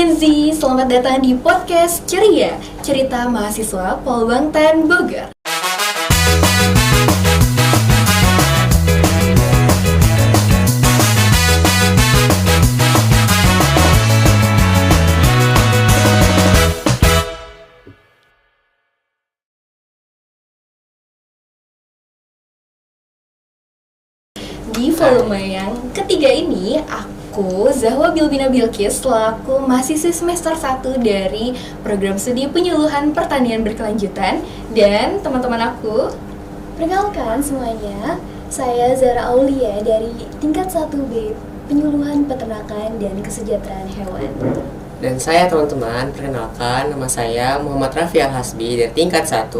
Gen Z, selamat datang di podcast Ceria, cerita mahasiswa Polbangtan Bogor. Di volume yang ketiga ini, aku, Zahwa Bilbina Bilkis, selaku mahasiswi semester 1 dari program studi penyuluhan pertanian berkelanjutan. Dan teman-teman aku, perkenalkan semuanya, saya Zara Aulia dari tingkat 1B Penyuluhan Peternakan dan Kesejahteraan Hewan. Dan saya teman-teman, perkenalkan nama saya Muhammad Rafi Al-Hasbi dari tingkat 1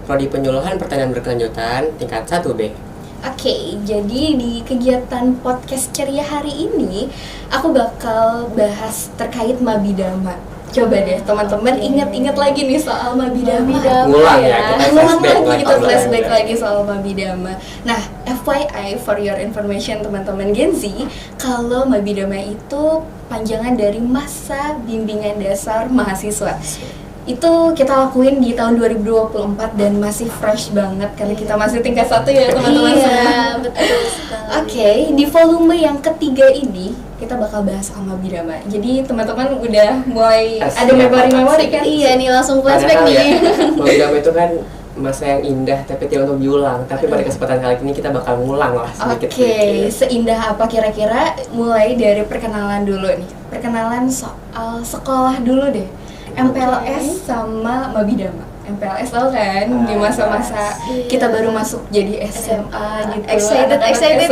Prodi Penyuluhan Pertanian Berkelanjutan tingkat 1B. Oke, jadi di kegiatan podcast Ceria hari ini, aku bakal bahas terkait Mabidama. Coba deh teman-teman ingat-ingat lagi nih soal Mabidama. Ngulang ya, kita flashback lagi soal Mabidama. Nah, FYI for your information teman-teman Gen Z, kalau Mabidama itu panjangan dari masa bimbingan dasar mahasiswa. Itu kita lakuin di tahun 2024 dan masih fresh banget karena kita masih tingkat 1 ya teman-teman semua. Iya, betul sekali. Oke, di volume yang ketiga ini kita bakal bahas soal Mabidama. Jadi teman-teman udah mulai ada memori-memori kan? Iya nih, langsung flashback nih. Ya, Mabidama itu kan masa yang indah tapi tidak untuk diulang. Tapi pada kesempatan kali ini kita bakal ngulang lah sedikit. Oke, seindah apa kira-kira? Mulai dari perkenalan dulu nih. Perkenalan soal sekolah dulu deh. MPLS sama Mabidama. MPLS tau kan, di masa-masa kita baru masuk jadi SMA gitu. Excitednya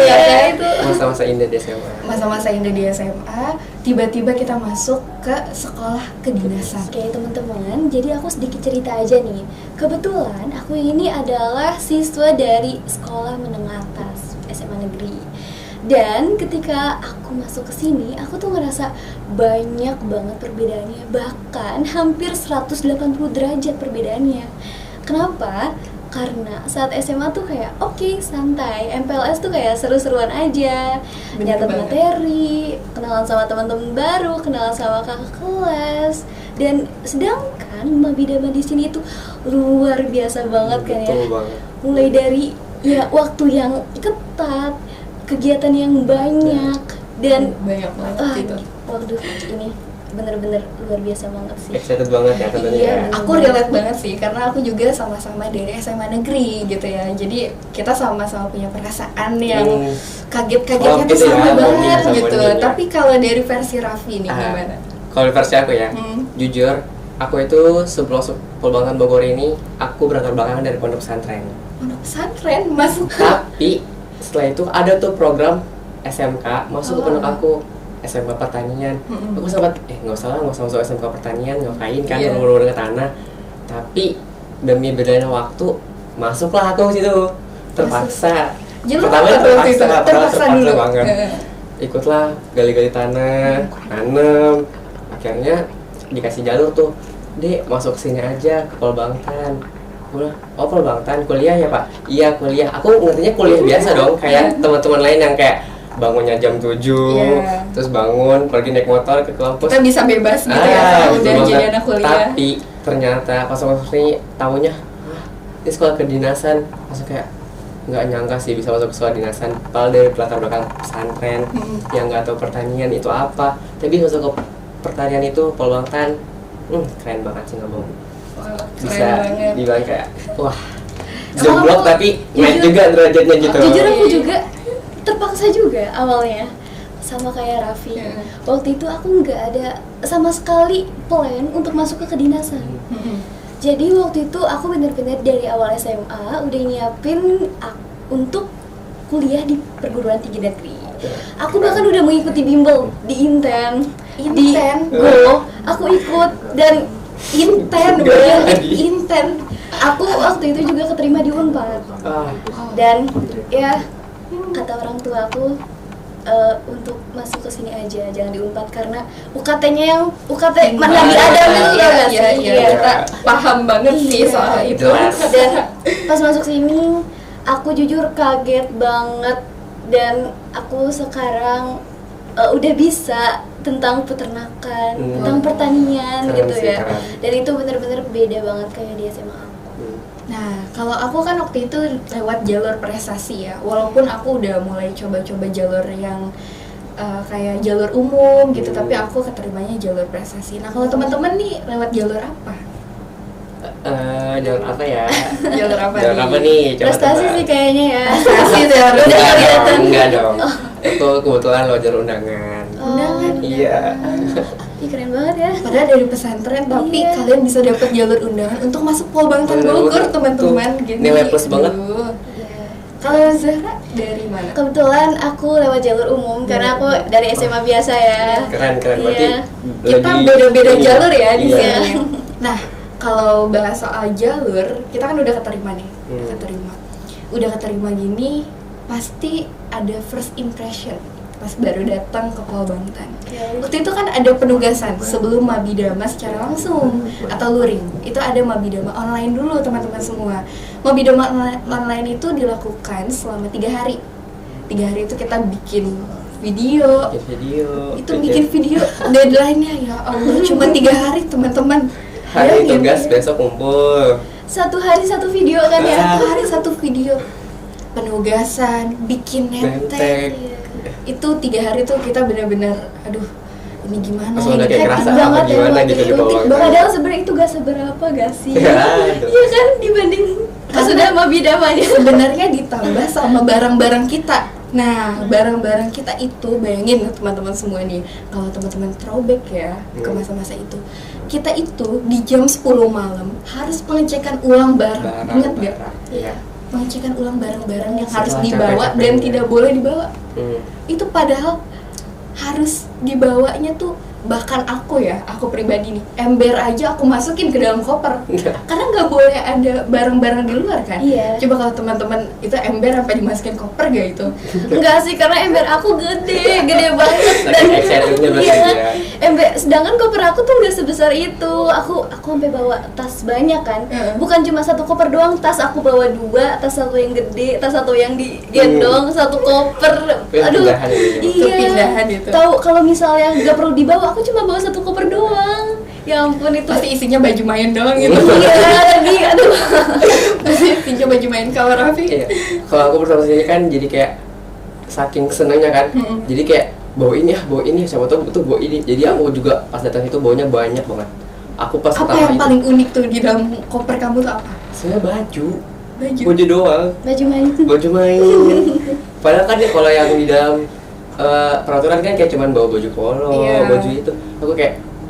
ya kan? itu. Masa-masa indah di SMA. Masa-masa indah di SMA, tiba-tiba kita masuk ke sekolah kedinasan. Oke teman-teman, jadi aku sedikit cerita aja nih. Kebetulan aku ini adalah siswa dari sekolah menengah atas SMA negeri. Dan ketika aku masuk ke sini, aku tuh ngerasa banyak banget perbedaannya, bahkan hampir 180 derajat perbedaannya. Kenapa? Karena saat SMA tuh kayak oke, santai, MPLS tuh kayak seru-seruan aja, nyatet materi, kenalan sama teman-teman baru, kenalan sama kakak kelas. Dan sedangkan Mabidama di sini tuh luar biasa banget kan ya. Betul banget. Mulai dari ya waktu yang ketat, kegiatan yang banyak, dan banyak banget gitu. Waduh, ini bener-bener luar biasa banget sih. Excited banget ya tentunya. Iya, Ya. aku relate banget sih karena aku juga sama-sama dari SMA negeri gitu ya. Jadi kita sama-sama punya perasaan yang kaget-kagetnya tuh gitu sama ya, banget bonding, gitu. bonding ya. Tapi kalau dari versi Raffi nih gimana? Kalau versi aku ya, jujur aku itu sebelum masuk Polbangtan Bogor ini, aku berlatar belakang dari pondok pesantren. Pondok pesantren masuk ke Tapi setelah itu ada tuh program SMK masuk ke pondok aku, SMK pertanian. Aku sempat nggak usah masuk SMK pertanian, ngapain kan ngurus ke tanah. Tapi demi berjalannya waktu masuklah aku situ, terpaksa. Pertama terpaksa dulu banget. Ikutlah gali-gali tanah, nanam. Akhirnya dikasih jalur tuh, Dek masuk sini aja ke Polbangtan. Oh Polbangtan, kuliah ya Pak? Iya kuliah. Aku ngertinya kuliah biasa dong, kayak teman-teman lain yang kayak bangunnya jam 7, terus bangun pergi naik motor ke kampus. Kita bisa bebas gitu ya kalau udah jadi anak kuliah. Tapi ternyata pas masuk sini tahunya ini sekolah kedinasan. Masuk kayak nggak nyangka sih bisa masuk ke sekolah kedinasan. Padahal dari latar belakang pesantren yang nggak tahu pertanian itu apa, tapi masuk ke pertanian itu Polbangtan, keren banget sih ngomong. Bisa dibilang kayak wah jeblok tapi naik juga derajatnya gitu. Jujur aku juga terpaksa juga awalnya, sama kayak Raffi. Waktu itu aku nggak ada sama sekali plan untuk masuk ke kedinasan. Jadi waktu itu aku benar-benar dari awal SMA udah nyiapin untuk kuliah di perguruan tinggi negeri. Aku bahkan udah mengikuti bimbel di Inten, di Go, aku ikut dan Inten. Aku waktu itu juga keterima di Unpad. Dan ya kata orang tua aku untuk masuk ke sini aja, jangan di Unpad karena UKT-nya yang UKT mana ada gitu ya nggak sih? Iya, kita paham banget sih soal itu. Dan pas masuk sini aku jujur kaget banget, dan aku sekarang udah bisa tentang peternakan, tentang pertanian Keren gitu sih, ya. keren. Dan itu bener-bener beda banget kayak di SMA aku. Nah, kalau aku kan waktu itu lewat jalur prestasi ya. Walaupun aku udah mulai coba-coba jalur yang kayak jalur umum gitu, tapi aku keterimanya jalur prestasi. Nah, kalau teman-teman nih lewat jalur apa? Jalur apa ya? Jalur apa Jalur nih? apa nih? Coba Prestasi tebak. sih kayaknya ya. Prestasi ya, udah Enggak kelihatan. dong, enggak dong. Itu kebetulan lo jalur undangan. Undangan. Iya. Ih, keren banget ya. Padahal dari pesantren, tapi Iya. kalian bisa dapat jalur undangan untuk masuk Polbangtan Bener, Bogor, bener. teman-teman. Tuh, Gini. nilai plus banget. Aduh. Iya. Kalau Zahra dari mana? Kebetulan aku lewat jalur umum karena aku dari SMA biasa ya. Keren berarti. Iya. Kita lagi- beda-beda iya. jalur ya di Iya. sini. Nah, kalau bahas soal jalur, kita kan udah keterima nih. Udah keterima gini, pasti ada first impression pas baru datang ke Polbangtan. Waktu itu kan ada penugasan sebelum Mabidama secara langsung atau luring. Itu ada Mabidama online dulu teman-teman semua. Mabidama online itu dilakukan selama 3 hari. 3 hari itu kita bikin video. Bikin video. Itu bikin video deadline-nya ya Allah cuma 3 hari teman-teman. Hari Bayangin. tugas besok kumpul. Satu hari satu video kan ya. Satu hari satu video. Penugasan, bikin Nentek. nentek. Itu 3 hari tuh kita benar-benar aduh ini gimana Langsung udah ini? kayak Hektik ngerasa apa banget ya, gimana waktu gitu itu. di bawah. Padahal sebenarnya itu gak seberapa gak sih? Ya, aduh. Iya kan dibanding pas sudah Mabidamanya. Sebenarnya ditambah sama barang-barang kita. Nah, barang-barang kita itu bayangin teman-teman semua nih, kalau teman-teman throwback ya ke masa-masa itu, kita itu di jam 10 malam harus pengecekan ulang barang. Ingat gak? Iya. Pengecekan ulang barang-barang yang harus Setelah dibawa capek-capeknya. dan tidak boleh dibawa. Hmm. Itu padahal harus dibawanya tuh, bahkan aku pribadi nih, ember aja aku masukin ke dalam koper karena nggak boleh ada barang-barang di luar kan. Iya. Coba kalau teman-teman itu ember apa dimasukin koper gak itu? Enggak sih, karena ember aku gede banget. Saking excitednya berarti iya, ya. ember, sedangkan koper aku tuh nggak sebesar itu. Aku sampai bawa tas banyak kan. Bukan cuma satu koper doang, tas aku bawa 2, tas satu yang gede, tas satu yang digendong, satu koper. Aduh, Pindahan itu. iya. Pindahan itu. Tahu kalau misalnya nggak perlu dibawa, aku cuma bawa satu koper doang. Ya ampun itu. Pasti isinya baju main doang gitu. Iya lagi, aduh. Pasti isinya baju main. Kalau Raffi? Iya. Kalau aku pertama sini kan jadi kayak saking senengnya kan. Jadi kayak bawa ini, siapa tahu itu bawa ini. Jadi aku juga pas datang itu bawanya banyak banget. Aku pas Apa pertama yang itu paling unik tuh di dalam koper kamu tuh apa? sebenarnya baju. Baju. Baju doang. Baju main. Baju main. Padahal kan ya kalau yang di dalam peraturan kan kayak cuman bawa baju polo, Iya. baju itu.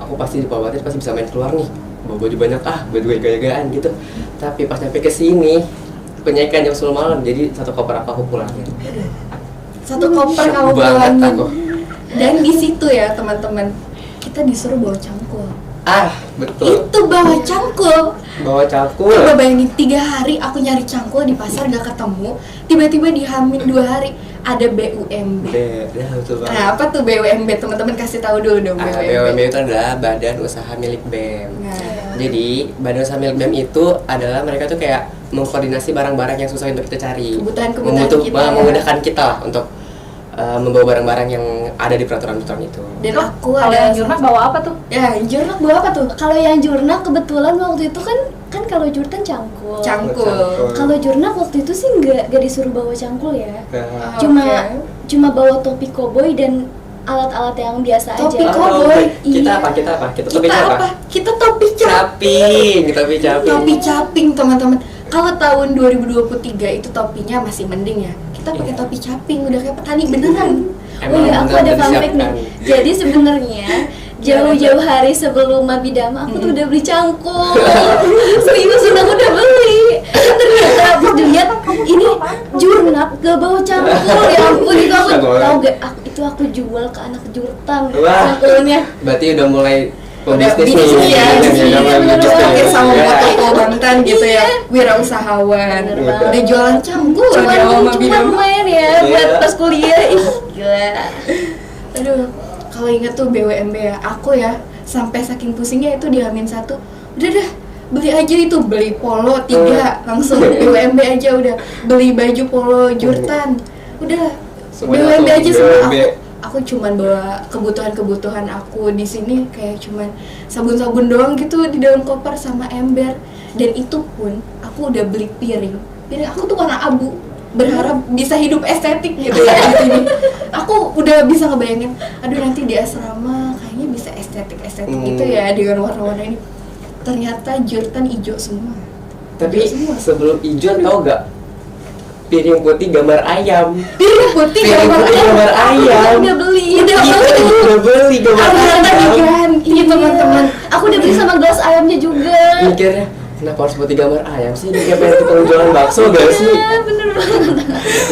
Aku pasti di Polbangtan pasti bisa main keluar nih. Bawa baju banyak baju gaya-gayaan gitu. Tapi pas nyampe ke sini penyekan jam 10 malam, jadi satu koper aku pulangin. Satu koper Shock kamu banget pulangin. aku. Dan di situ ya teman-teman, kita disuruh bawa cangkul. Betul. Itu bawa cangkul. Bawa cangkul. Coba bayangin 3 hari aku nyari cangkul di pasar gak ketemu. Tiba-tiba di Hamin 2 hari ada BUMB. Beda betul banget. Nah, apa tuh BUMB? Teman-teman kasih tahu dulu dong BUMB itu adalah Badan Usaha Milik BEM. Nah, Jadi Badan Usaha Milik BEM itu adalah mereka tuh kayak mengkoordinasi barang-barang yang susah untuk kita cari. Kebutuhan-kebutuhan kita ya. Memudahkan kita lah untuk membawa barang-barang yang ada di peraturan-peraturan itu. dan aku Kalau ada yang jurnak bawa apa tuh? Ya, jurnak bawa apa tuh? Kalau yang jurnak kebetulan waktu itu kan kalau jurtan cangkul. Cangkul. Kalau jurnak waktu itu sih nggak disuruh bawa cangkul ya. Nah, Cuma bawa topi koboi dan alat-alat yang biasa Topi aja. koboi. Kita Iya. Kita apa? Kita topi Kita apa? apa? Kita topi caping. Topi caping. Topi caping, teman-teman. Kalau tahun 2023 itu topinya masih mending ya. Kita pakai Iya. topi caping, udah kayak petani beneran. Oh iya, aku ada fun fact nih. Jadi sebenarnya jauh-jauh hari sebelum Mabidama aku tuh udah beli cangkul. Serius, aku udah beli. Ternyata pas dilihat ini jurnak gak bawa cangkul. Ya ampun, itu aku Gak boleh. tahu gak? Itu aku jual ke anak jurtan Wah. cangkulnya. Berarti udah mulai Udah pebisnis bisnis nih. ya, Udah mulai bener bisnis banget. pakai nih. sama Ya. motor Polbangtan gitu ya, Iya. wirausahawan. Bener banget. Udah jualan cangkul Cuman di awal cuman Mabidama. lumayan ya Iya. buat pas kuliah. Ih, gila. Aduh, kalau inget tuh BUMB ya, aku ya sampai saking pusingnya itu di Hamin 1. Udah dah, beli aja itu, beli polo 3 langsung BUMB aja udah. Beli baju polo jurtan. Udah, Semuanya BUMB langsung aja semua. BUMB. aku cuman bawa kebutuhan aku di sini, kayak cuman sabun-sabun doang gitu di dalam koper sama ember. Dan itu pun aku udah beli piring aku tuh warna abu, berharap bisa hidup estetik gitu ya di sini. Aku udah bisa ngebayangin, aduh nanti di asrama kayaknya bisa estetik gitu ya dengan warna-warna ini. Ternyata jurtan hijau semua. Tapi sebelum hijau tau gak? Piring putih gambar ayam. Piring putih gambar ayam. Udah beli Udah beli gambar ternyata ayam. diganti teman-teman. Aku udah beli sama gelas ayamnya juga. Mikirnya, kenapa harus putih gambar ayam sih? Dia kayak pengen tukang jualan bakso gak sih? Iya bener banget.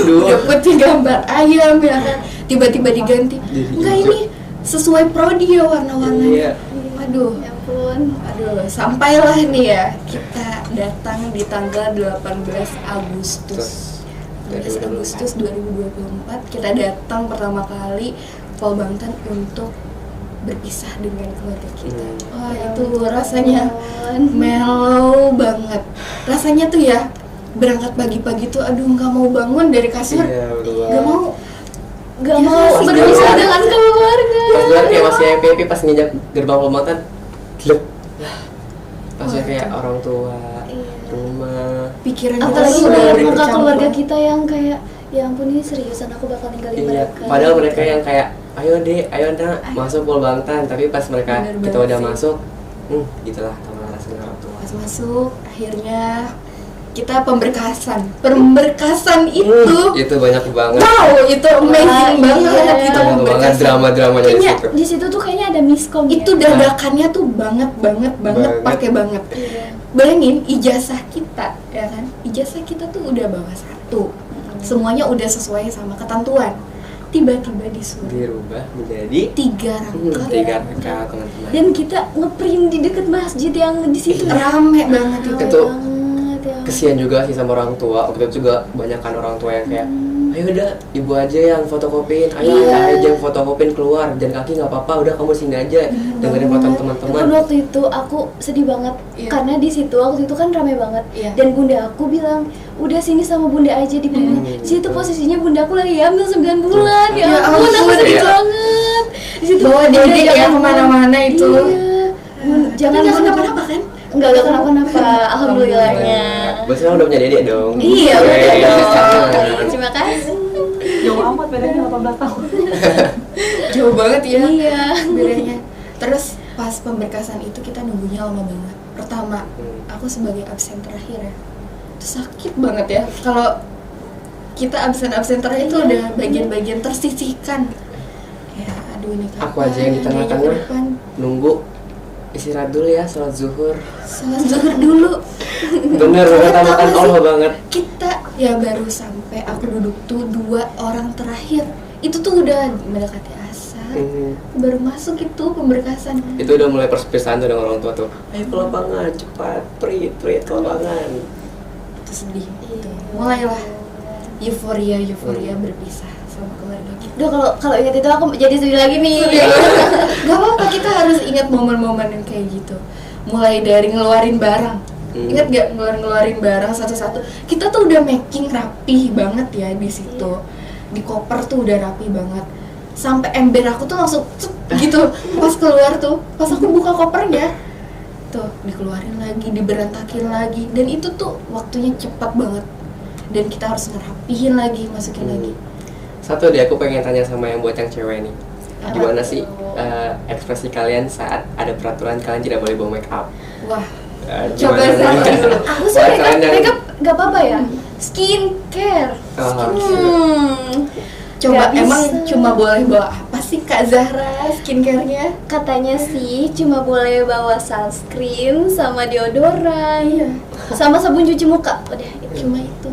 Udah putih gambar ayam ya kan, tiba-tiba diganti. Jadi Enggak, hijau. ini sesuai prodi ya warna-warnanya. Iya. Aduh, Ya ampun. aduh, sampailah nih ya kita datang di tanggal 18 Agustus 2024 kita datang pertama kali Pol Bangtan untuk berpisah dengan keluarga kita. Wah, itu rasanya mellow banget. Rasanya tuh ya berangkat pagi-pagi tuh aduh nggak mau bangun dari kasur. Iya, betul Nggak banget. mau Gak Ya, mau pas berpisah keluar. dengan keluarga. Pas keluar kayak masih happy, pas nginjak gerbang Pembangunan, glep. Maksudnya kayak orang tua, Iya. rumah. pikiran kita Apalagi tuh udah ngeliat muka bercampur. keluarga kita yang kayak, ya ampun ini seriusan aku bakal ninggalin Iya, mereka. padahal mereka yang kayak, ayo deh, ayo nak masuk Pol Bangtan. Tapi pas mereka Bener kita banget udah sih. masuk, gitulah teman rasanya orang tua. Pas masuk akhirnya kita pemberkasan itu Itu banyak banget. wow, itu amazing Wah, banget iya. itu Banyak banget pemberkasan. drama-dramanya di Kayaknya situ. di situ tuh kayaknya ada miskom Itu ya. dadakannya tuh banget Banget. pakai banget. Iya. Bayangin ijazah kita ya kan, ijazah kita tuh udah bawa satu, semuanya udah sesuai sama ketentuan. Tiba-tiba disuruh Dirubah menjadi 3 rangkap. 3 rangkap teman-teman. Dan kita ngeprint di deket masjid yang di situ. Rame banget itu. Itu banget ya. kesian juga sih sama orang tua. Waktu itu juga banyakan orang tua yang kayak, ayo udah ibu aja yang fotokopiin, ayo Iya. ayah aja yang fotokopiin keluar, jalan kaki nggak apa-apa, udah kamu sini aja dengerin foto teman-teman. Dan waktu itu aku sedih banget Iya. karena di situ waktu itu kan ramai banget. Iya. Dan bunda aku bilang, udah sini sama bunda aja di bunda. Di situ betul. posisinya bunda aku lagi hamil 9 bulan. Ya Ya ampun, aku ampun, sedih iya. banget. Di situ Bawa bunda dedek ya jangan- kemana-mana itu. Iya. Jangan nggak bunda- kenapa-napa kan? Enggak kenapa-napa, alhamdulillahnya. Berarti kamu udah punya dedek dong. Iya, Oke. udah dong. Terima kasih. Jauh amat bedanya 18 tahun. Jauh banget ya Iya. bedanya. Terus pas pemberkasan itu kita nunggunya lama banget. Pertama, aku sebagai absen terakhir ya, itu sakit banget ya. Kalau kita absen terakhir itu Iya. udah bagian-bagian tersisihkan. Ya, aduh ini kapan? Aku aja yang di tengah-tengah. Ke depan. Nunggu istirahat dulu ya, sholat zuhur. Sholat zuhur dulu. Bener banget, Kalian tahu makan nggak sih? Allah banget. Kita ya baru sampai aku duduk tuh 2 orang terakhir. Itu tuh udah mendekati asar. Baru masuk itu pemberkasan. Itu udah mulai perpisahan tuh dengan orang tua tuh. Ayo ke lapangan, cepat, prit ke lapangan. Itu sedih itu. Mulailah euforia berpisah sama keluarga kita. Udah kalau ingat itu aku jadi sedih lagi nih. Gak apa-apa, kita harus ingat momen-momen yang kayak gitu. Mulai dari ngeluarin barang. Ingat gak ngeluarin barang satu-satu? Kita tuh udah making rapih banget ya di situ. Di koper tuh udah rapi banget. Sampai ember aku tuh langsung cep, gitu. Pas keluar tuh, pas aku buka kopernya, tuh dikeluarin lagi, diberantakin lagi. Dan itu tuh waktunya cepat banget. Dan kita harus ngerapihin lagi, masukin lagi. Satu deh, aku pengen tanya sama yang buat yang cewek nih. Apa Gimana sih tuh? ekspresi kalian saat ada peraturan kalian tidak boleh bawa make up? Wah, Gimana Coba nih? Zara dulu. Aku sih Buat kalian yang- makeup gak apa-apa ya. Skincare. coba Nggak emang bisa. cuma boleh bawa apa sih Kak Zahra skincare-nya? Katanya sih cuma boleh bawa sunscreen sama deodoran. Sama sabun cuci muka. Udah itu. Cuma itu.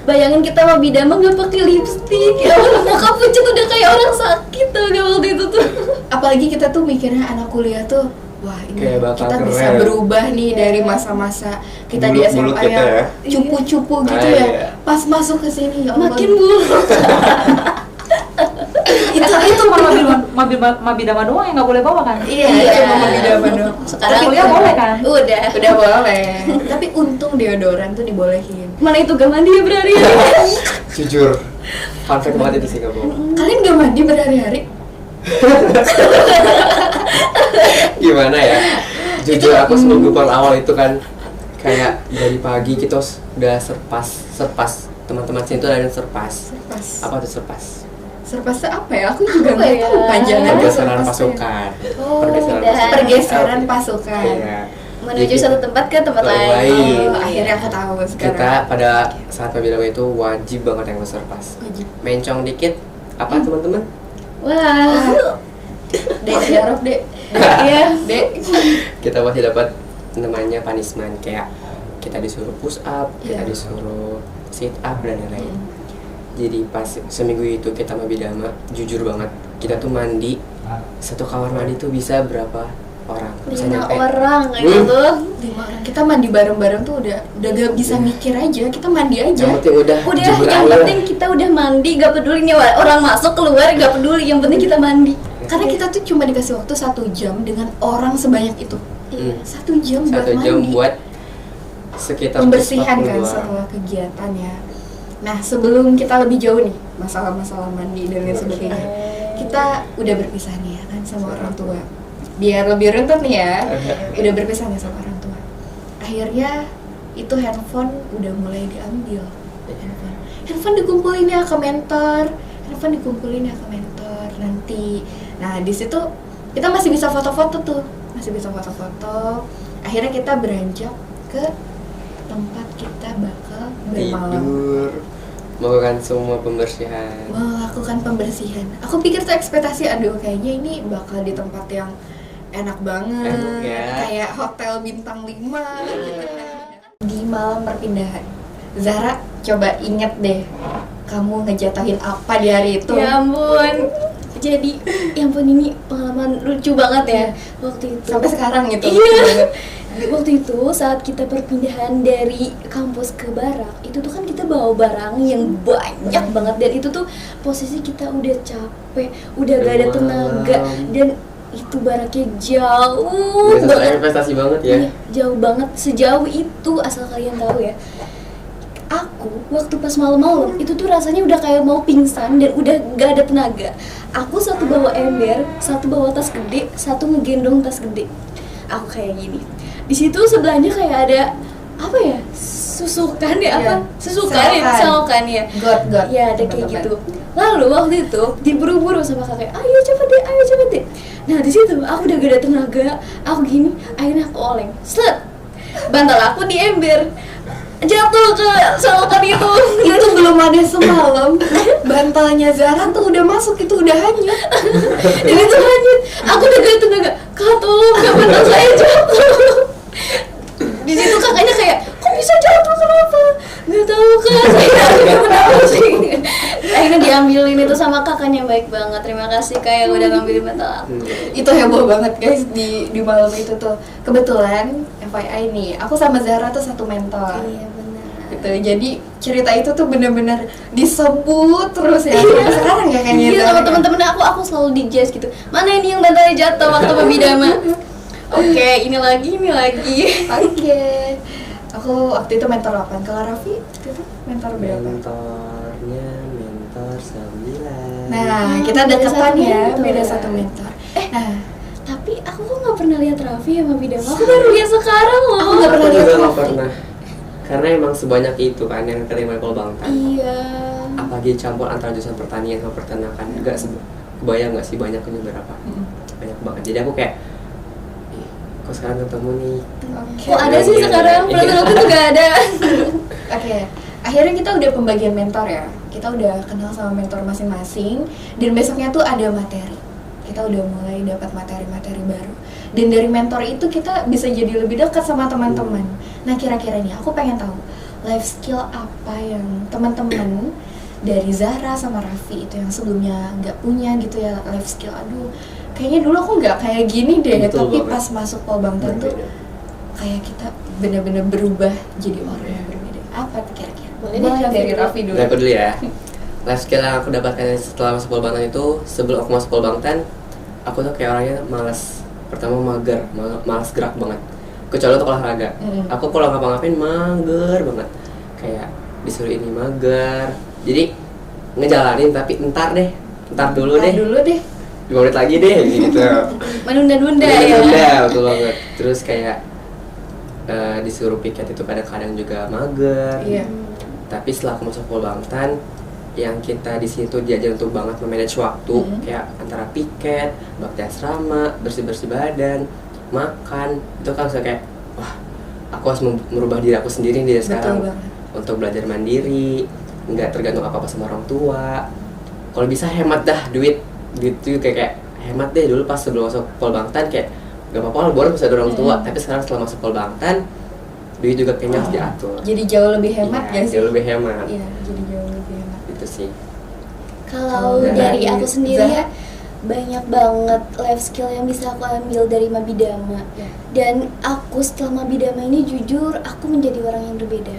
Bayangin kita sama bidama nggak pakai lipstick. Ya Allah, muka pucat udah kayak orang sakit tuh gak waktu itu tuh. Apalagi kita tuh mikirnya anak kuliah tuh, wah ini Kayak bakal kita keren. bisa berubah nih dari masa-masa kita di Bulut-bulut SMA kita yang ya. cupu-cupu gitu Ah, ya. iya. Pas masuk ke sini ya Allah. Makin buruk. itu Cuma Mabidama doang yang nggak boleh bawa kan? Iya, cuma Mabidama doang. Sekarang kuliah boleh kan? Udah. Udah boleh. Tapi untung deodoran tuh dibolehin. Mana itu gak mandi ya berhari. Jujur, fun fact banget itu sih, gak bohong. Kalian gak mandi berhari-hari? Gimana ya? Jujur aku seminggu per awal itu kan kayak dari pagi kita udah serpas teman-teman sini tuh ada serpas. Serpas. Apa tuh serpas? Serpas itu apa ya? Aku juga Apa nggak ya? tahu panjangan Pergeseran serpas itu. pasukan. Oh, Pergeseran udah. pasukan. Pergeseran pasukan. Iya. Menuju Jadi, satu tempat ke tempat tempat lain. lain. Oh, akhirnya aku tahu sekarang. kita pada saat Mabidama itu wajib banget yang serpas. Wajib. Mencong dikit apa teman-teman? Wah. Dek, jarok dek. Iya. Dek. Kita pasti dapat namanya punishment kayak kita disuruh push up, kita Iya. disuruh sit up dan lain-lain. Jadi pas seminggu itu kita Mabidama, jujur banget kita tuh mandi satu kamar mandi tuh bisa berapa orang? Bisa 5 nyampe. orang itu tuh. 5 orang. Kita mandi bareng-bareng tuh udah gak bisa mikir aja. Kita mandi aja. Yang penting udah Udah, jebur yang aja. penting kita udah mandi, gak peduli nih orang masuk keluar, gak peduli, yang penting kita mandi. Karena kita tuh cuma dikasih waktu 1 jam dengan orang sebanyak itu. Hmm. 1 jam buat 1 jam mandi. buat sekitar Pembersihan kan 42. semua kegiatan ya. Nah, sebelum kita lebih jauh nih masalah-masalah mandi dan lain sebagainya, kita udah berpisah nih ya kan sama orang tua. Biar lebih runtut nih ya, udah berpisah nih sama orang tua. Akhirnya itu handphone udah mulai diambil. Handphone dikumpulin ya ke mentor, nanti. Nah, di situ kita masih bisa foto-foto tuh, Akhirnya kita beranjak ke tempat kita bakal bermalam. Tidur, melakukan semua pembersihan. Melakukan pembersihan. Aku pikir tuh ekspektasi, aduh kayaknya ini bakal di tempat yang enak banget, Enak ya. kayak hotel bintang 5 gitu. Di malam perpindahan, Zara coba inget deh, kamu ngejatuhin apa di hari itu? Ya ampun. Jadi, ya ampun ini pengalaman lucu banget ya waktu itu. Sampai sekarang gitu. Iya. Waktu itu saat kita perpindahan dari kampus ke barak, itu tuh kan kita bawa barang yang banyak banget, dan itu tuh posisi kita udah capek, udah gak ada tenaga, dan itu baraknya jauh Biasa banget. investasi banget ya. Iya, jauh banget, sejauh itu, asal kalian tahu ya. Aku waktu pas malam-malam itu tuh rasanya udah kayak mau pingsan dan udah gak ada tenaga. Aku satu bawa ember, satu bawa tas gede, satu ngegendong tas gede. Aku kayak gini. Di situ sebelahnya kayak ada apa ya? Susukan ya apa? Iya, Susukan ya, selokan ya. God. Ya ada kayak Teman-teman. gitu. Lalu waktu itu diburu-buru sama kakek, ayo cepet deh. Nah di situ aku udah gak ada tenaga, aku gini, akhirnya aku oleng, set, bantal aku di ember, jatuh ke selokan itu. Itu belum ada semalam, bantalnya Zara tuh udah masuk, itu udah hanyut. Dan itu lanjut, aku udah gak ada tenaga, kak tolong, kak bantal saya jatuh. Di situ kakaknya kayak, kok bisa jatuh, kenapa? Gak tahu kak, saya udah menangis. Akhirnya diambilin itu sama kakaknya, baik banget. Terima kasih kak yang udah ngambilin bantal aku. Itu heboh banget guys di malam itu tuh. Kebetulan FYI nih, aku sama Zara tuh satu mentor. Iya benar. Gitu. Jadi cerita itu tuh bener-bener disebut terus ya. Sampai sekarang ya kayaknya. Iya, Zara sama ya. teman-teman aku selalu di jazz gitu. Mana ini yang bantalnya jatuh waktu Mabidama? Oke, ini lagi. Oke. Aku waktu itu mentor 8. Kalau Raffi waktu itu mentor berapa? Mentornya mentor 9. Nah, kita beda deketan satu ya, mentor. beda satu mentor. Nah, Tapi aku kok nggak pernah lihat Raffi sama Mabidama. Aku baru lihat sekarang loh. Aku nggak Aku pernah juga lihat nggak Raffi. pernah. Karena emang sebanyak itu kan yang terima Pol Bangtan. Iya. Apalagi campur antara jurusan pertanian sama peternakan. Enggak kebayang nggak sih banyaknya berapa? Banyak banget. Jadi aku kayak, ih, kok sekarang ketemu nih? Oke. Kok ada sih Iya. sekarang? Perasaan aku tuh nggak ada. Oke, akhirnya kita udah pembagian mentor ya. Kita udah kenal sama mentor masing-masing. Dan besoknya tuh ada materi. Kita udah mulai dapat materi-materi baru. Dan dari mentor itu kita bisa jadi lebih dekat sama teman-teman. Nah kira-kira nih, aku pengen tahu life skill apa yang teman-teman dari Zara sama Raffi itu yang sebelumnya nggak punya gitu ya, life skill. Aduh, kayaknya dulu aku nggak kayak gini deh. Betul Tapi banget. pas masuk Pol Bangtan tuh Berbeda. kayak kita bener-bener berubah jadi orang yang berbeda. Apa tuh kira-kira? Boleh deh, Raffi dari dulu. Raffi dulu. Nah, aku dulu ya. Life skill yang aku dapatkan setelah masuk Pol Bangtan itu, sebelum aku masuk Pol Bangtan, aku tuh kayak orangnya malas. Pertama mager, malas gerak banget. Kecuali untuk olahraga. Aku kalau ngapa-ngapain mager banget. Kayak disuruh ini mager. Jadi ngejalanin tapi ntar dulu deh. 5 menit lagi deh gitu. Menunda-nunda Iya, ya. udah, betul banget. Terus kayak disuruh piket itu kadang-kadang juga mager. Iya. Tapi setelah aku masuk Polbangtan, yang kita di sini tuh diajar untuk banget memanage waktu, kayak antara piket, bakti asrama, bersih-bersih badan, makan, itu kan bisa kayak wah, aku harus merubah diri aku sendiri dari sekarang banget. untuk belajar mandiri, nggak tergantung apa-apa sama orang tua. Kalau bisa hemat dah duit itu kayak hemat deh dulu pas sebelum masuk Polbangtan kayak gak apa-apa lah boleh bisa ada orang tua, tapi sekarang setelah masuk Polbangtan duit juga kayaknya harus diatur. Jadi jauh lebih hemat Iya, gak sih? jauh lebih hemat. Iya, jadi jauh lebih hemat. Itu sih. Kalau Dari dari aku sendiri Zahra? ya, banyak banget life skill yang bisa aku ambil dari Mabidama. Ya. Dan aku setelah Mabidama ini jujur aku menjadi orang yang berbeda.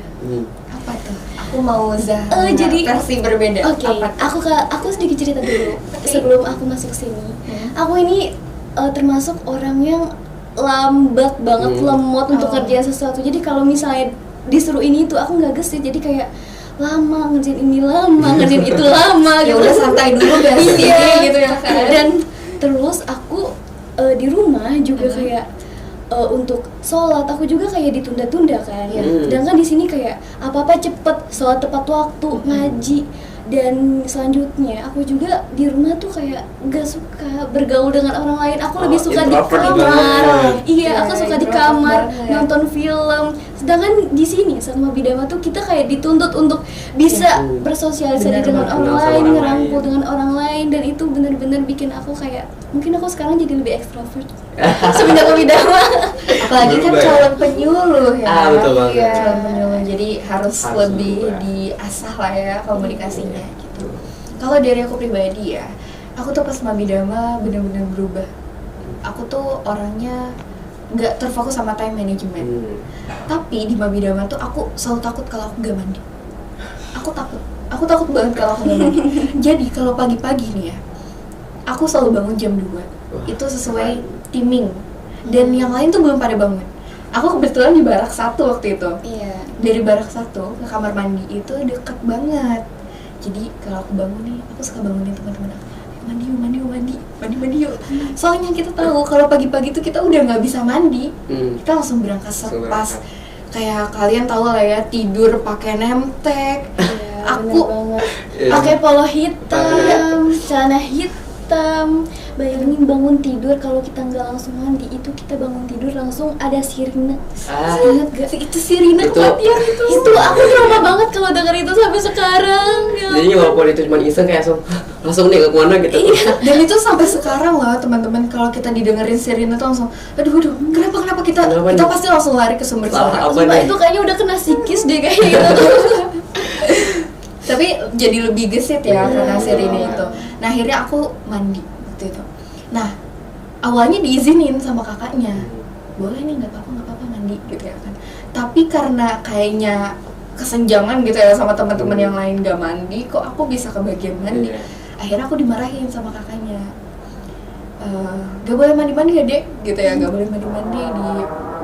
Apa tuh? Aku mau Zahra Jadi- versi berbeda. Oke, Apa tuh? aku sedikit cerita dulu sebelum aku masuk sini. Aku ini termasuk orang yang lambat banget, lemot untuk Oh. kerjain sesuatu. Jadi kalau misalnya disuruh ini itu aku nggak gesit. Jadi kayak lama ngerjain ini, lama ngerjain itu lama. Ya gitu. udah santai dulu gak sih? Iya. Gitu ya kan. Dan terus aku di rumah juga kayak untuk sholat aku juga kayak ditunda-tunda kan. Sedangkan di sini kayak apa-apa cepet, sholat tepat waktu, ngaji. Dan selanjutnya aku juga di rumah tuh kayak gak suka bergaul dengan orang lain. Aku lebih suka di introvert kamar. banget. Iya, aku Iya, suka di introvert kamar banget. nonton film. Sedangkan di sini sama Bidama tuh kita kayak dituntut untuk bisa bersosialisasi Benar dengan banget. orang Kenal sama lain, orang ngerangkul lain. dengan orang lain, dan itu bener-bener bikin aku kayak mungkin aku sekarang jadi lebih ekstrovert semenjak ke Bidama. Apalagi kan Berubah ya? calon penyuluh ya. Ah, betul banget. Iya, calon penyuluh. Jadi harus Harus lebih berubah. diasah lah ya komunikasinya gitu. Kalau dari aku pribadi ya, aku tuh pas Mabidama bener-bener berubah. Aku tuh orangnya nggak terfokus sama time management. Tapi di Mabidama tuh aku selalu takut kalau aku gak mandi. Aku takut banget kalau aku gak mandi. Jadi kalau pagi-pagi nih ya, aku selalu bangun jam 2. Itu sesuai timing. Dan yang lain tuh belum pada bangun. Aku kebetulan di barak 1 waktu itu. Iya. Dari barak 1 ke kamar mandi itu deket banget. Jadi kalau aku bangun nih, aku suka bangunin teman-teman aku. Mandi yuk. Soalnya kita tahu kalau pagi-pagi tuh kita udah nggak bisa mandi. Kita langsung berangkat Langsung pas berangkat. kayak kalian tahu lah ya, tidur pakai nemtek. Iya, Aku- bener banget. Iya. Pakai polo hitam, celana hitam. Bayangin bangun tidur kalau kita nggak langsung mandi, itu kita bangun tidur langsung ada sirine. Ingat gak? Itu sirine Itu- kematian itu. Itu aku trauma banget kalau denger itu sampai sekarang. Ya Jadi walaupun itu cuma iseng kayak langsung nih ke mana gitu. Dan itu sampai sekarang lah teman-teman, kalau kita didengerin sirine tuh langsung aduh kenapa kita Kenapa kita nih? pasti langsung lari ke sumber Salah suara. apa Sumpah nih? itu kayaknya udah kena psikis deh kayak gitu. Tapi jadi lebih gesit ya Iya. karena sirine itu. Nah akhirnya aku mandi waktu itu. Nah awalnya diizinin sama kakaknya, boleh nih nggak apa-apa mandi gitu ya kan. Tapi karena kayaknya kesenjangan gitu ya sama teman-teman yang lain gak mandi, kok aku bisa kebagian mandi. Iya. Akhirnya aku dimarahin sama kakaknya. Gak boleh mandi-mandi ya dek, gitu ya, gak boleh mandi-mandi di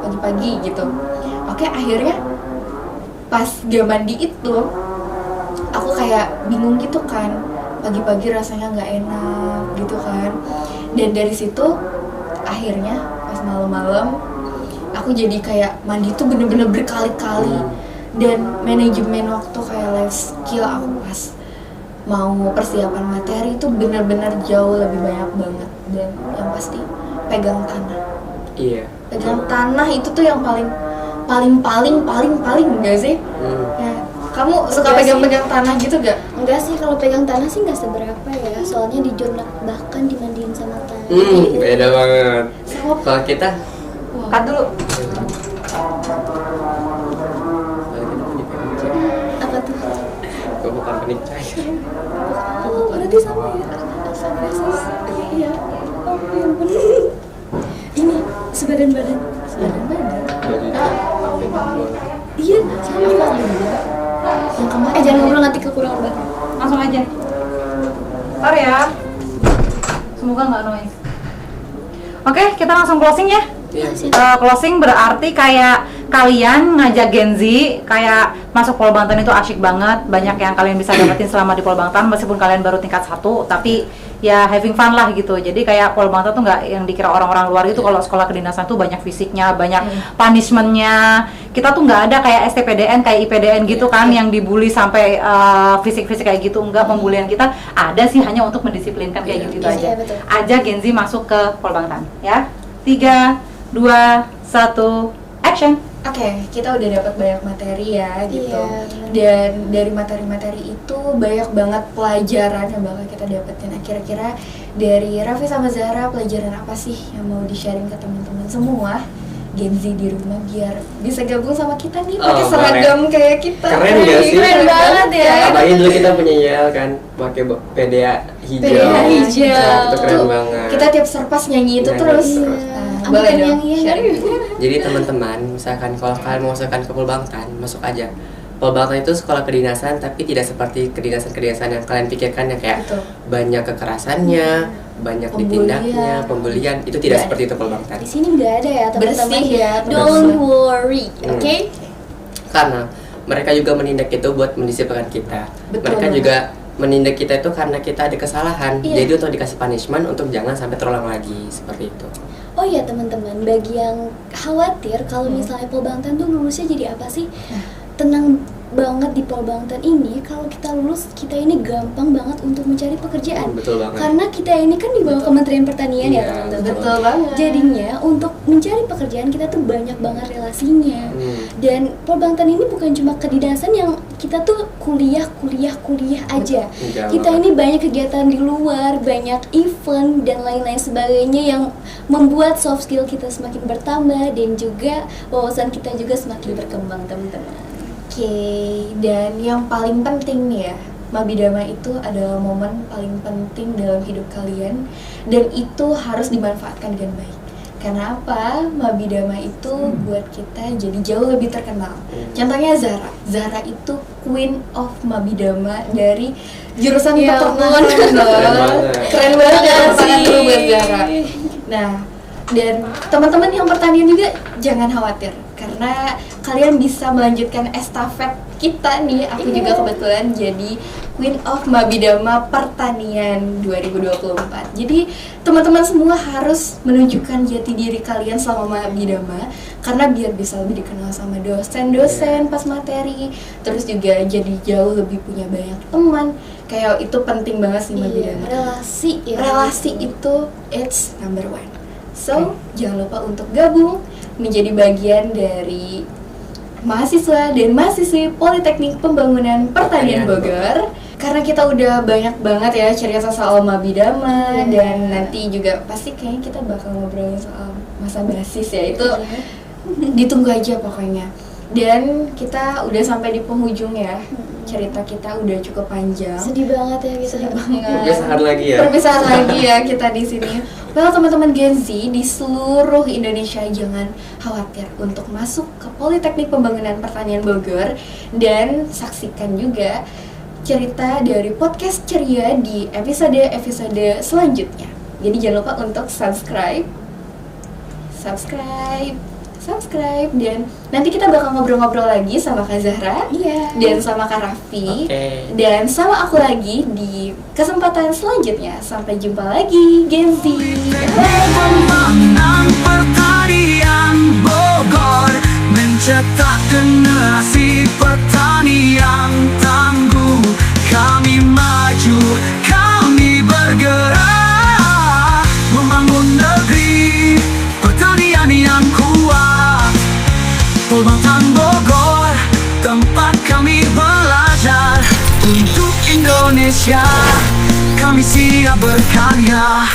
pagi-pagi gitu. Oke, akhirnya pas gak mandi itu, aku kayak bingung gitu kan, pagi-pagi rasanya nggak enak gitu kan. Dan dari situ akhirnya pas malam-malam aku jadi kayak mandi tuh bener-bener berkali-kali. Dan manajemen waktu kayak life skill aku pas mau persiapan materi itu bener-bener jauh lebih banyak banget. Dan yang pasti pegang tanah. Iya. Pegang tanah itu tuh yang paling enggak sih? Ya, kamu suka Enggak pegang-pegang tanah gitu gak? Enggak sih, kalau pegang tanah sih nggak seberapa ya. Soalnya di jornak bahkan dimandiin sama tanah. Beda banget. Sama Kalau kita Cut dulu. kalau kita mau di PMC, Apa tuh? gue bukan penik cair. Oh, berarti sama ya. Iya. Oh, ya ampun. Ini sebadan-badan. Sebadan-badan. Iya, sama Kak. Yang kemarin jangan ngobrol nanti kekurangan bahan. Langsung aja. Ntar ya. Semoga nggak noise. Oke, kita langsung closing ya. Iya. Closing berarti kayak kalian ngajak Gen Z kayak masuk Polbangtan itu asyik banget. Banyak yang kalian bisa dapetin selama di Polbangtan meskipun kalian baru tingkat 1, tapi ya having fun lah gitu. Jadi kayak Polbangtan tuh nggak yang dikira orang-orang luar itu kalau sekolah kedinasan tuh banyak fisiknya, banyak punishmentnya. Kita tuh nggak ada kayak STPDN, kayak IPDN gitu kan yang dibully sampai fisik-fisik kayak gitu. Enggak, pembulian kita ada sih hanya untuk mendisiplinkan kayak gitu aja. Iya, betul. Ajak Gen Z masuk ke Polbangtan ya. 3, 2, 1, action. Oke, kita udah dapat banyak materi ya gitu. Iya, Dan dari materi-materi itu banyak banget pelajaran yang bakal kita dapetin. Nah, kira-kira dari Raffi sama Zahra pelajaran apa sih yang mau di-sharing ke teman-teman semua Gen Z di rumah biar bisa gabung sama kita nih pakai Oh, seragam kayak kita. Keren nggak sih? Keren banget ya. Apalagi dulu kita punya Yel kan, pakai PDA hijau. PDA hijau. Itu keren Tuh, banget. kita tiap serpas nyanyi itu Nyanyi terus. terus. Nah, Apa boleh dong yang iya? sharing. Jadi teman-teman, misalkan kalau kalian mau masukkan ke Polbangtan, masuk aja. Polbangtan itu sekolah kedinasan, tapi tidak seperti kedinasan-kedinasan yang kalian pikirkan yang kayak Betul. banyak kekerasannya, banyak Pembulian. ditindaknya, pembelian. Itu tidak Nggak seperti itu Polbangtan. Di sini nggak ada ya teman-teman. Bersih ya, Don't bersih. worry, oke? Karena mereka juga menindak itu buat mendisiplinkan kita. Betul Mereka banget. juga menindak kita itu karena kita ada kesalahan. Iya. Jadi untuk dikasih punishment untuk jangan sampai terulang lagi seperti itu. Oh ya teman-teman, bagi yang khawatir kalau misalnya Polbangtan tuh lulusnya jadi apa sih? Tenang banget di Polbangtan ini, kalau kita lulus kita ini gampang banget untuk mencari pekerjaan. Betul banget. Karena kita ini kan di bawah Kementerian Pertanian ya Iya, teman-teman. Betul banget. Jadinya untuk mencari pekerjaan kita tuh banyak banget relasinya. Dan Polbangtan ini bukan cuma kedinasan yang kita tuh kuliah aja. Jauh Kita banget. ini banyak kegiatan di luar, banyak event dan lain-lain sebagainya yang membuat soft skill kita semakin bertambah dan juga wawasan kita juga semakin berkembang teman-teman. Oke, dan yang paling penting nih ya, Mabidama itu adalah momen paling penting dalam hidup kalian dan itu harus dimanfaatkan dengan baik. Karena apa? Mabidama itu buat kita jadi jauh lebih terkenal. Contohnya Zahra. Zahra itu Queen of Mabidama dari jurusan Ya peternakan. Keren banget. Keren banget ya, Makasih. tangan dulu buat Zahra. Nah, dan teman-teman yang pertanian juga jangan khawatir karena kalian bisa melanjutkan estafet kita nih. Aku juga kebetulan jadi Queen of Mabidama Pertanian 2024. Jadi teman-teman semua harus menunjukkan jati diri kalian selama Mabidama karena biar bisa lebih dikenal sama dosen-dosen pas materi, terus juga jadi jauh lebih punya banyak teman. Kayak itu penting banget sih Mabidama. Relasi ya. Relasi itu it's number one. So, jangan lupa untuk gabung menjadi bagian dari mahasiswa dan mahasiswi Politeknik Pembangunan Pertanian Bogor. Karena kita udah banyak banget ya cerita soal Mabidama dan nanti juga pasti kayaknya kita bakal ngobrolin soal masa basis ya. Itu ditunggu aja pokoknya. Dan kita udah sampai di penghujung ya. Cerita kita udah cukup panjang. Sedih banget ya kita. Sedih banget. Perpisahan lagi ya. Perpisahan lagi ya kita di sini. Well, teman-teman Gen Z di seluruh Indonesia jangan khawatir untuk masuk ke Politeknik Pembangunan Pertanian Bogor dan saksikan juga cerita dari podcast ceria di episode selanjutnya. Jadi jangan lupa untuk subscribe dan nanti kita bakal ngobrol-ngobrol lagi sama Kak Zahra dan sama Kak Raffi dan sama aku lagi di kesempatan selanjutnya. Sampai jumpa lagi Gen Z. Pemenang pertanian Bogor mencetak generasi petani yang tangguh. Kami maju, kami bergerak membangun negeri pertanian yang kuat. Polbangtan Bogor, tempat kami belajar untuk Indonesia. Kami siap berkarya.